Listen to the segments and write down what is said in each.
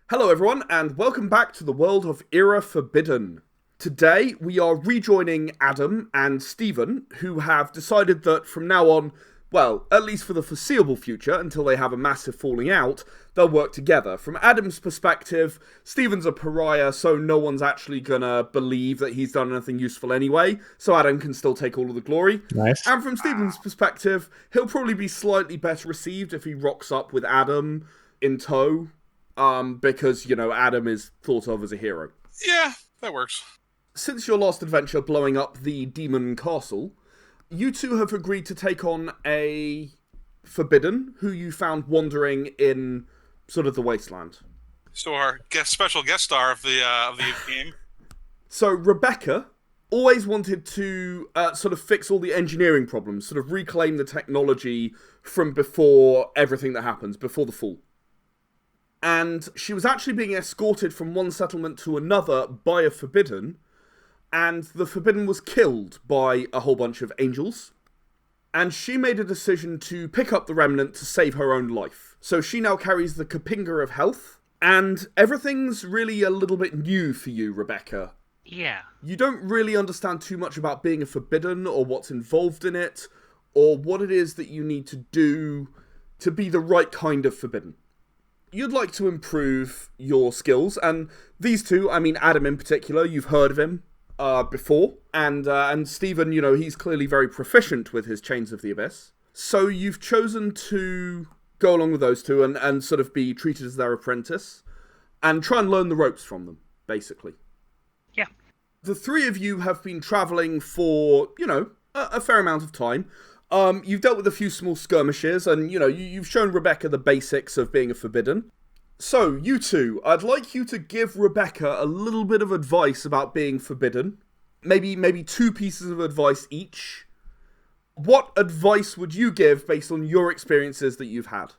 Hello everyone, and welcome back to the world of Era Forbidden. Today we are rejoining Adam and Stephen, who have decided that from now on, well, at least for the foreseeable future, until they have a massive falling out, they'll work together. From Adam's perspective, Stephen's a pariah, so no one's actually gonna believe that he's done anything useful anyway, so Adam can still take all of the glory. Nice. And from Stephen's perspective, he'll probably be slightly better received if he rocks up with Adam in tow. Because, Adam is thought of as a hero. Yeah, that works. Since your last adventure blowing up the demon castle, you two have agreed to take on a forbidden who you found wandering in sort of the wasteland. So our special guest star of the game. So Rebecca always wanted to sort of fix all the engineering problems, sort of reclaim the technology from before everything that happens, before the fall. And she was actually being escorted from one settlement to another by a forbidden, and the forbidden was killed by a whole bunch of angels. And she made a decision to pick up the remnant to save her own life. So she now carries the Kapinga of Health, and everything's really a little bit new for you, Rebecca. Yeah. You don't really understand too much about being a forbidden, or what's involved in it, or what it is that you need to do to be the right kind of forbidden. You'd like to improve your skills, and these two, I mean Adam in particular, you've heard of him before, and Stephen, he's clearly very proficient with his Chains of the Abyss. So you've chosen to go along with those two and sort of be treated as their apprentice, and try and learn the ropes from them, basically. Yeah. The three of you have been travelling for, a fair amount of time. You've dealt with a few small skirmishes, and, you've shown Rebecca the basics of being a forbidden. So, you two, I'd like you to give Rebecca a little bit of advice about being forbidden. Maybe 2 pieces of advice each. What advice would you give based on your experiences that you've had?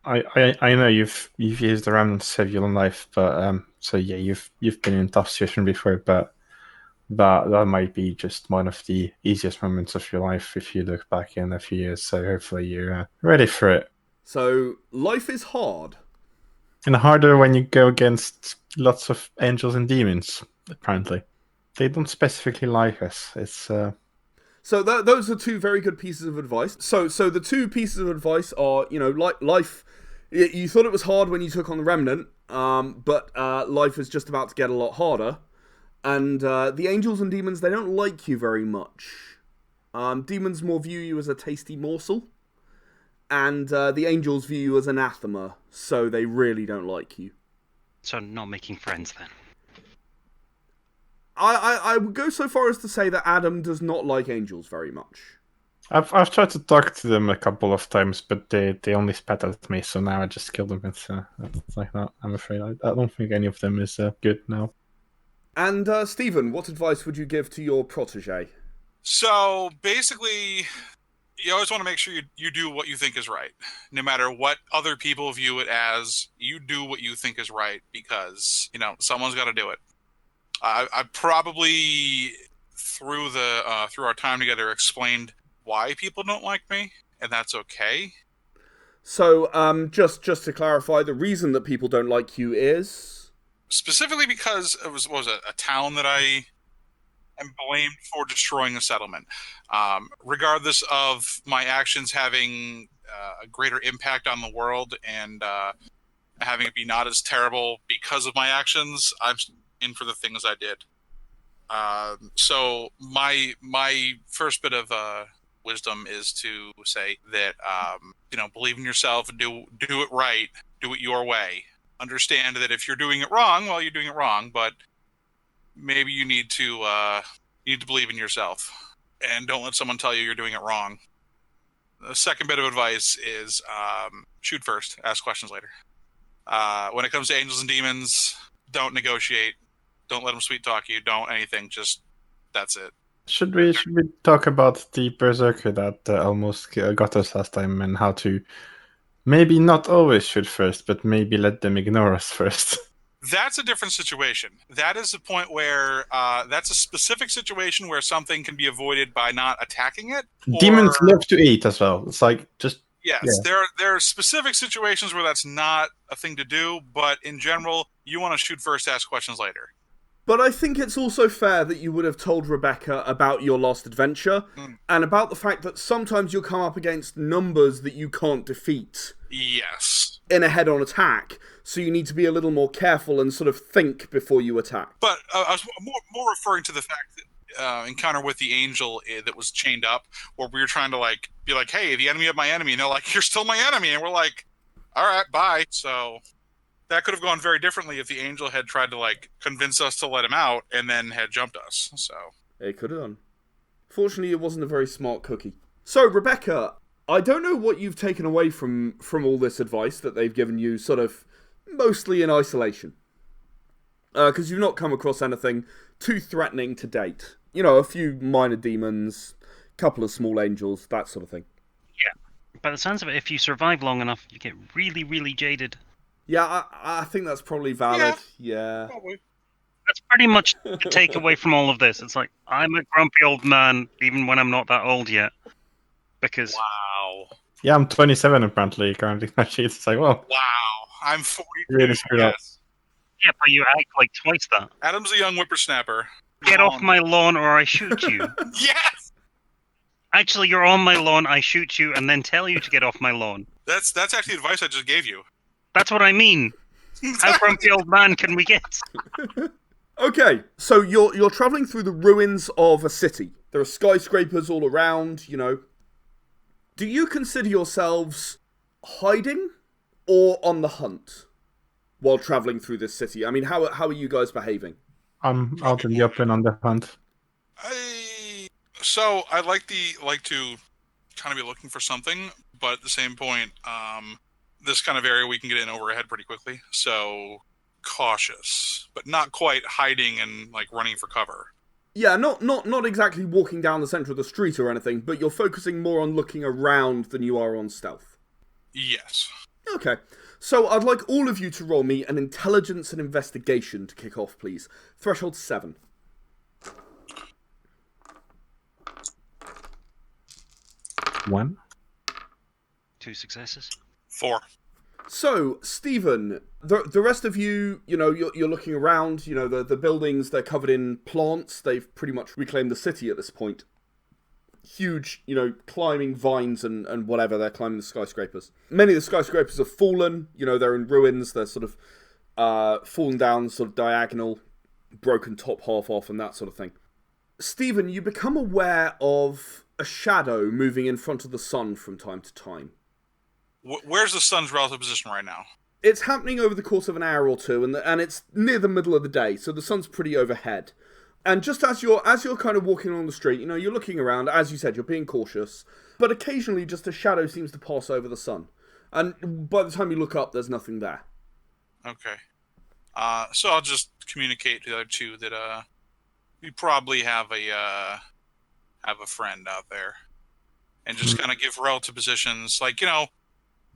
I know you've used the remnant to save your own life, but so yeah, you've been in a tough situation before, but that might be just one of the easiest moments of your life if you look back in a few years. So hopefully you're ready for it. So, life is hard. And harder when you go against lots of angels and demons, apparently. They don't specifically like us. It's So those are 2 very good pieces of advice. So the 2 pieces of advice are, life. You thought it was hard when you took on the remnant, but life is just about to get a lot harder. And the angels and demons, they don't like you very much. Demons more view you as a tasty morsel. And the angels view you as anathema, so they really don't like you. So not making friends then. I would go so far as to say that Adam does not like angels very much. I've tried to talk to them a couple of times, but they only spat at me, so now I just killed them. It's like that. I'm afraid I don't think any of them is good now. And Stephen, what advice would you give to your protege? So basically, you always want to make sure you do what you think is right. No matter what other people view it as, you do what you think is right because, someone's got to do it. I probably, through our time together, explained why people don't like me, and that's okay. So, just to clarify, the reason that people don't like you is... Specifically because it was a town that I am blamed for destroying a settlement. Regardless of my actions having a greater impact on the world and having it be not as terrible because of my actions, I'm in for the things I did. So my first bit of wisdom is to say that believe in yourself and do it right, do it your way. Understand that if you're doing it wrong, well, you're doing it wrong, but maybe you need to believe in yourself and don't let someone tell you you're doing it wrong. The second bit of advice is shoot first, ask questions later. When it comes to angels and demons, don't negotiate. Don't let them sweet talk you. Don't anything. Just that's it. Should we talk about the berserker that almost got us last time and how to maybe not always shoot first, but maybe let them ignore us first? That's a different situation. That is the point where that's a specific situation where something can be avoided by not attacking it. Demons love to eat as well. It's like just Yes, Yeah. there are specific situations where that's not a thing to do, but in general, you want to shoot first, ask questions later. But I think it's also fair that you would have told Rebecca about your last adventure, and about the fact that sometimes you'll come up against numbers that you can't defeat Yes. in a head-on attack, so you need to be a little more careful and sort of think before you attack. But I was more referring to the fact that encounter with the angel that was chained up, where we were trying to like be like, "Hey, the enemy of my enemy," and they're like, "You're still my enemy," and we're like, "All right, bye." So that could have gone very differently if the angel had tried to like convince us to let him out and then had jumped us. So It could have done. Fortunately, it wasn't a very smart cookie. So, Rebecca, I don't know what you've taken away from all this advice that they've given you, sort of mostly in isolation, because you've not come across anything too threatening to date. You know, a few minor demons, couple of small angels, that sort of thing. By the sounds of it, if you survive long enough, you get really, really jaded. Yeah, I think that's probably valid. Yeah. probably. That's pretty much the takeaway from all of this. It's like, I'm a grumpy old man, even when I'm not that old yet. Because Wow. Yeah, I'm 27 apparently currently. Actually, it's like, well, Wow. I'm 42. really screwed up. Yes. yeah, but you act like twice that. Adam's a young whippersnapper. Get off my lawn or I shoot you. Yes. Actually, you're on my lawn, I shoot you, and then tell you to get off my lawn. That's actually advice I just gave you. That's what I mean. How grumpy old man can we get? Okay, so you're traveling through the ruins of a city. There are skyscrapers all around, you know. Do you consider yourselves hiding or on the hunt while traveling through this city? I mean, how are you guys behaving? I'm out in the open on the hunt. So I like to kind of be looking for something, but at the same point, this kind of area we can get in over our head pretty quickly. So cautious, but not quite hiding and like running for cover. Yeah, not exactly walking down the center of the street or anything, but you're focusing more on looking around than you are on stealth. Yes. Okay, so I'd like all of you to roll me an intelligence and investigation to kick off, please. Threshold 7. One. 2 successes. 4. So, Stephen, the rest of you, you know, you're looking around, you know, the buildings, they're covered in plants, they've pretty much reclaimed the city at this point. Huge, you know, climbing vines and whatever, they're climbing the skyscrapers. Many of the skyscrapers have fallen, you know, they're in ruins, they're sort of fallen down, sort of diagonal, broken top half off and that sort of thing. Stephen, you become aware of a shadow moving in front of the sun from time to time. Where's the sun's relative position right now? It's happening over the course of an hour or two, and it's near the middle of the day, so the sun's pretty overhead. And just as you're kind of walking along the street, you know, you're looking around, as you said, you're being cautious, but occasionally just a shadow seems to pass over the sun. And by the time you look up, there's nothing there. Okay. So I'll just communicate to the other two that we probably have a friend out there, and just kind of give relative positions, like, you know,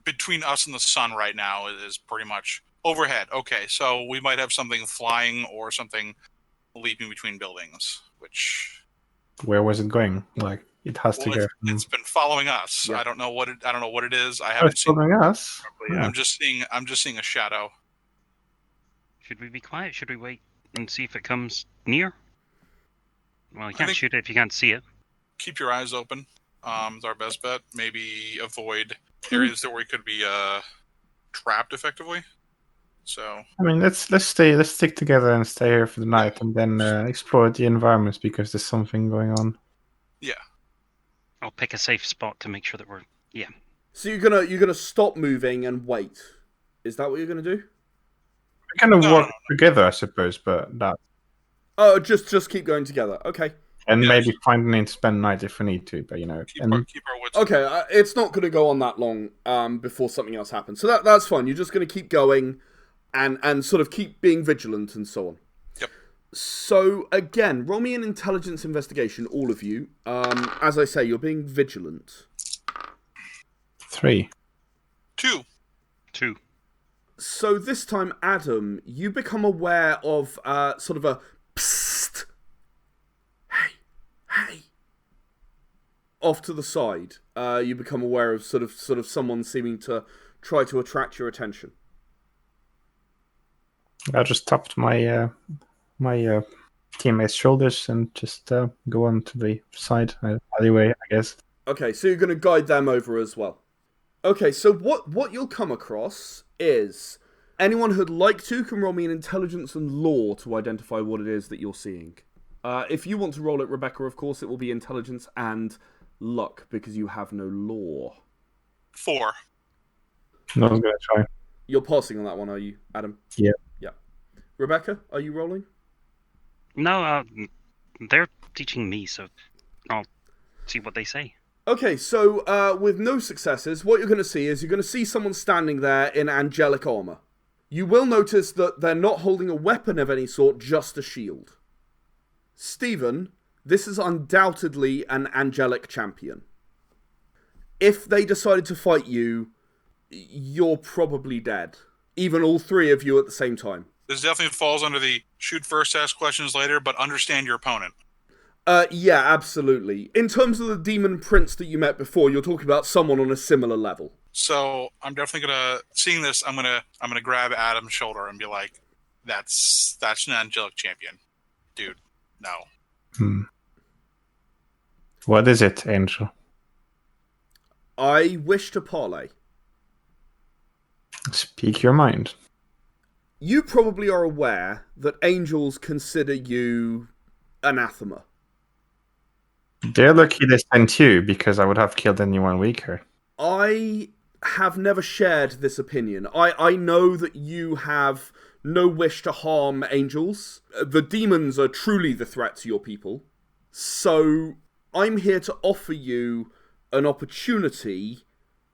between us and the sun right now is pretty much overhead. Okay, so we might have something flying or something leaping between buildings, which Where was it going? Like, it has to go. it's been following us. Yeah. I don't know what it is. I Oh, haven't it's seen. following us. Yeah. I'm just seeing a shadow. Should we be quiet? Should we wait and see if it comes near? Well, you can't think- shoot it if you can't see it. Keep your eyes open. Is our best bet. Maybe avoid areas that we could be trapped effectively. So I mean, let's stick together and stay here for the night, and then explore the environments because there's something going on. yeah, I'll pick a safe spot to make sure that we're... So you're gonna stop moving and wait. Is that what you're gonna do? We kind of No, work no, together, I suppose, but that Oh, just keep going together. Okay. and Yeah. maybe find a name to spend the night if we need to. But you know, keep and our wits. Okay, it's not going to go on that long before something else happens. So that's fine. You're just going to keep going and sort of keep being vigilant and so on. Yep. So, again, roll me an intelligence investigation, all of you. As I say, you're being vigilant. 3. 2. 2. So this time, Adam, you become aware of sort of a psst. Hey. off to the side, you become aware of sort of someone seeming to try to attract your attention. I just tapped my teammate's shoulders and just go on to the side alleyway, I guess. Okay, so you're going to guide them over as well. Okay, so what you'll come across is anyone who'd like to can roll me an intelligence and lore to identify what it is that you're seeing. If you want to roll it, Rebecca, of course, it will be intelligence and luck because you have no lore. 4. No one's going to try. You're passing on that one, are you, Adam? Yeah. Yeah. Rebecca, are you rolling? No, they're teaching me, so I'll see what they say. Okay, so with no successes, what you're going to see is you're going to see someone standing there in angelic armor. You will notice that they're not holding a weapon of any sort, just a shield. Stephen, this is undoubtedly an angelic champion. If they decided to fight you, you're probably dead. Even all three of you at the same time. This definitely falls under the shoot first, ask questions later, but understand your opponent. Yeah, absolutely. In terms of the demon prince that you met before, you're talking about someone on a similar level. So I'm definitely seeing this, I'm gonna grab Adam's shoulder and be like, that's an angelic champion. Dude, no. What is it, Angel? I wish to parley. Speak your mind. You probably are aware that angels consider you anathema. They're lucky they sent you, because I would have killed anyone weaker. I have never shared this opinion. I know that you have no wish to harm angels. The demons are truly the threat to your people. So I'm here to offer you an opportunity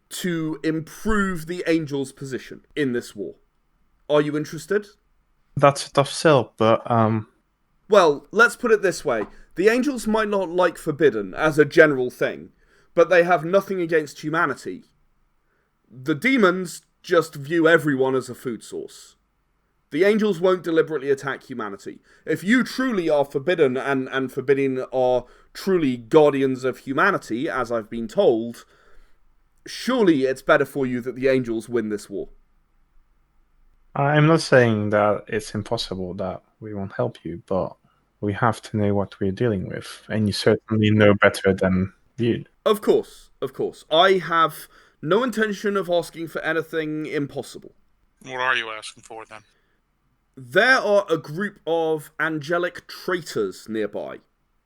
to improve the angels' position in this war. Are you interested? That's a tough sell, but Well, let's put it this way. The angels might not like Forbidden as a general thing, but they have nothing against humanity. The demons just view everyone as a food source. The angels won't deliberately attack humanity. If you truly are Forbidden and Forbidden are truly guardians of humanity, as I've been told, surely it's better for you that the angels win this war. I'm not saying that it's impossible that we won't help you, but we have to know what we're dealing with, and you certainly know better than you. Of course, of course. I have no intention of asking for anything impossible. What are you asking for then? There are a group of angelic traitors nearby.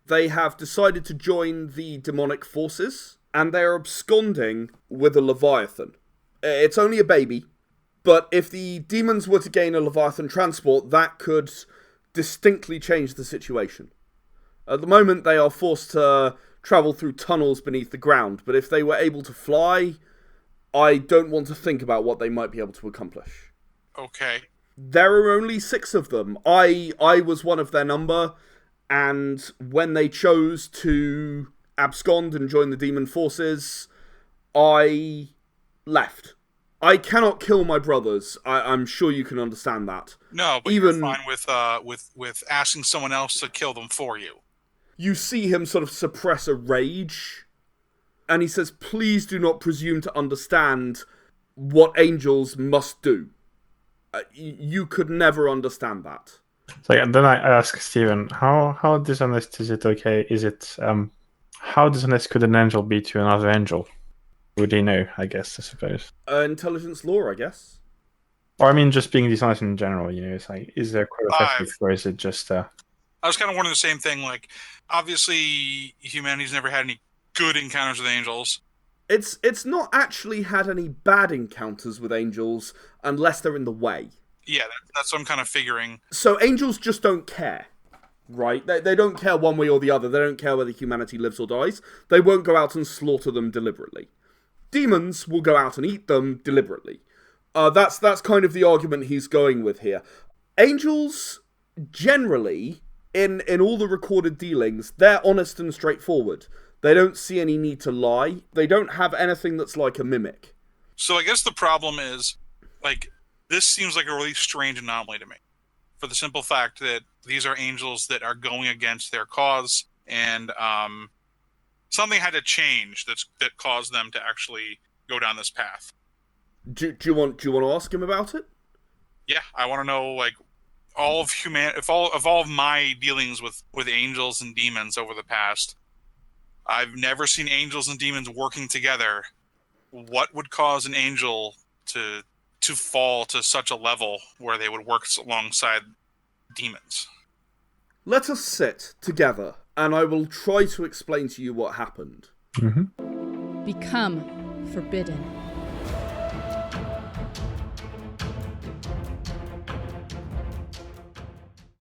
They have decided to join the demonic forces, and they are absconding with a Leviathan. It's only a baby, but if the demons were to gain a Leviathan transport, that could distinctly change the situation. At the moment, they are forced to travel through tunnels beneath the ground, but if they were able to fly, I don't want to think about what they might be able to accomplish. Okay. There are only 6 of them. I was one of their number, and when they chose to abscond and join the demon forces, I left. I cannot kill my brothers. I'm sure you can understand that. No, but you're fine with asking someone else to kill them for you. You see him sort of suppress a rage, and he says, please do not presume to understand what angels must do. You could never understand that. So then I ask Stephen, how dishonest is it? Okay, is it how dishonest could an angel be to another angel? Would they know? I suppose. Intelligence lore, I guess. Or I mean, just being dishonest in general. You know, it's like, is there code of ethics, or is it just? I was kind of wondering the same thing. Like, obviously, humanity's never had any good encounters with angels. It's not actually had any bad encounters with angels unless they're in the way. Yeah, that's what I'm kind of figuring. So angels just don't care, right? They don't care one way or the other. They don't care whether humanity lives or dies. They won't go out and slaughter them deliberately. Demons will go out and eat them deliberately. That's kind of the argument he's going with here. Angels, generally, in all the recorded dealings, they're honest and straightforward. They don't see any need to lie. They don't have anything that's like a mimic. So I guess the problem is, like, this seems like a really strange anomaly to me. For the simple fact that these are angels that are going against their cause, and something had to change that caused them to actually go down this path. Do you want to ask him about it? Yeah, I want to know like all of all of my dealings with angels and demons over the past. I've never seen angels and demons working together. What would cause an angel to fall to such a level where they would work alongside demons? Let us sit together, and I will try to explain to you what happened. Mm-hmm. Become forbidden.